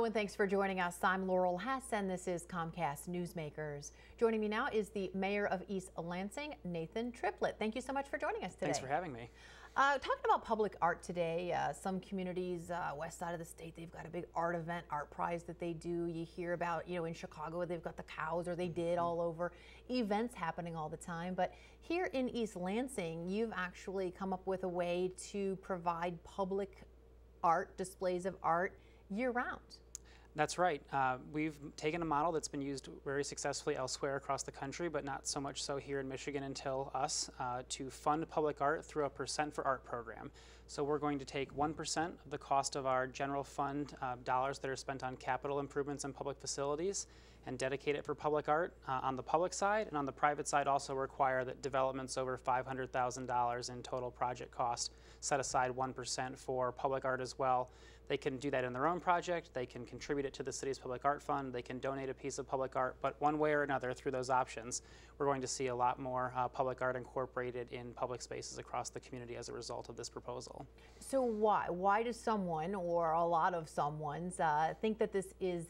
and thanks for joining us. I'm Laurel Hess, and this is Comcast Newsmakers. Joining me now is the Mayor of East Lansing, Nathan Triplett. Thank you so much for joining us today. Thanks for having me. Talking about public art today, some communities, west side of the state, they've got a big art event, art prize that they do. You hear about, in Chicago, they've got the cows, or they did all over. Events happening all the time. But here in East Lansing, you've actually come up with a way to provide public art, displays of art, year-round. That's right. We've taken a model that's been used very successfully elsewhere across the country, but not so much so here in Michigan until us, to fund public art through a percent for art program. So we're going to take 1% of the cost of our general fund dollars that are spent on capital improvements and public facilities and dedicate it for public art on the public side, and on the private side also require that developments over $500,000 in total project cost set aside 1% for public art as well. They can do that in their own project, they can contribute it to the city's public art fund, they can donate a piece of public art, but one way or another through those options, we're going to see a lot more public art incorporated in public spaces across the community as a result of this proposal. So why does someone, or a lot of someone's, think that this is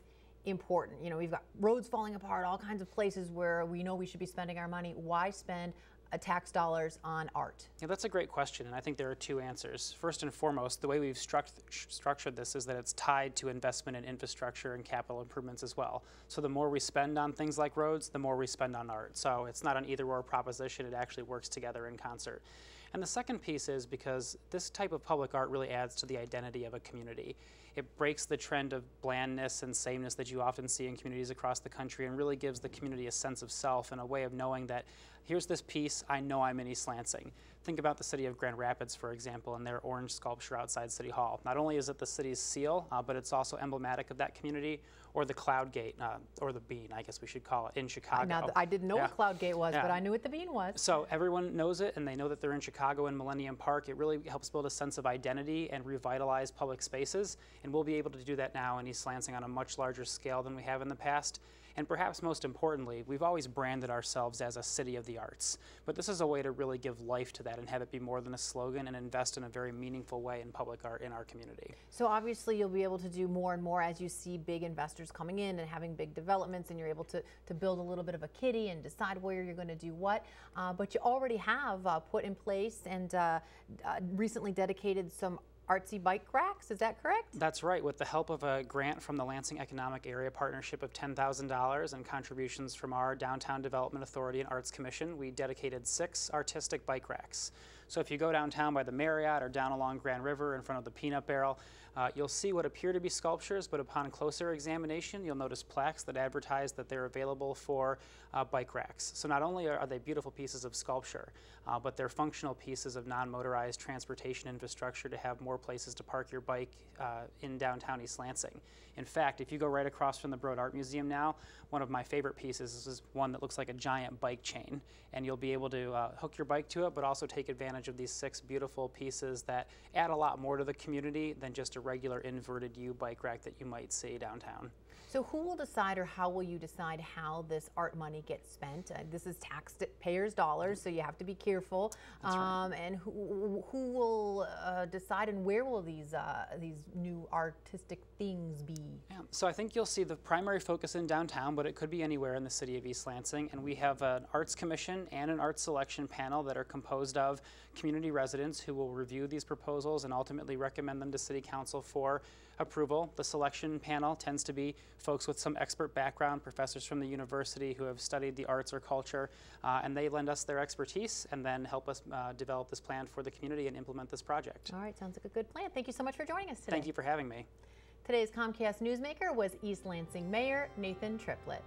important? We've got roads falling apart, all kinds of places where we know we should be spending our money. Why spend tax dollars on art? Yeah, that's a great question, and I think there are two answers. First and foremost, the way we've structured this is that it's tied to investment in infrastructure and capital improvements as well. So the more we spend on things like roads, the more we spend on art. So it's not an either-or proposition, it actually works together in concert. And the second piece is because this type of public art really adds to the identity of a community. It breaks the trend of blandness and sameness that you often see in communities across the country and really gives the community a sense of self and a way of knowing that here's this piece, I know I'm in East Lansing. Think about the city of Grand Rapids, for example, and their orange sculpture outside City Hall. Not only is it the city's seal, but it's also emblematic of that community, or the Cloud Gate, or the Bean, I guess we should call it, in Chicago. Now, I didn't know what Cloud Gate was, but I knew what the Bean was. So everyone knows it, and they know that they're in Chicago and Millennium Park. It really helps build a sense of identity and revitalize public spaces, and we'll be able to do that now in East Lansing on a much larger scale than we have in the past. And perhaps most importantly, we've always branded ourselves as a city of the arts, but this is a way to really give life to that and have it be more than a slogan and invest in a very meaningful way in public art in our community. So obviously you'll be able to do more and more as you see big investors coming in and having big developments, and you're able to build a little bit of a kitty and decide where you're going to do what. But you already have put in place and recently dedicated some artsy bike racks, is that correct? That's right. With the help of a grant from the Lansing Economic Area Partnership of $10,000 and contributions from our Downtown Development Authority and Arts Commission, we dedicated 6 artistic bike racks. So if you go downtown by the Marriott or down along Grand River in front of the Peanut Barrel, you'll see what appear to be sculptures, but upon closer examination, you'll notice plaques that advertise that they're available for bike racks. So not only are they beautiful pieces of sculpture, but they're functional pieces of non-motorized transportation infrastructure to have more places to park your bike in downtown East Lansing. In fact, if you go right across from the Broad Art Museum now, one of my favorite pieces is one that looks like a giant bike chain, and you'll be able to hook your bike to it, but also take advantage of these 6 beautiful pieces that add a lot more to the community than just a regular inverted U bike rack that you might see downtown. So who will decide, or how will you decide how this art money gets spent? This is taxpayers' dollars, so you have to be careful. Right. And who will decide, and where will these new artistic things be? Yeah. So I think you'll see the primary focus in downtown, but it could be anywhere in the city of East Lansing. And we have an arts commission and an arts selection panel that are composed of community residents who will review these proposals and ultimately recommend them to City Council for approval. The selection panel tends to be folks with some expert background, professors from the university who have studied the arts or culture, and they lend us their expertise and then help us develop this plan for the community and implement this project. All right, sounds like a good plan. Thank you so much for joining us today. Thank you for having me. Today's Comcast Newsmaker was East Lansing Mayor Nathan Triplett.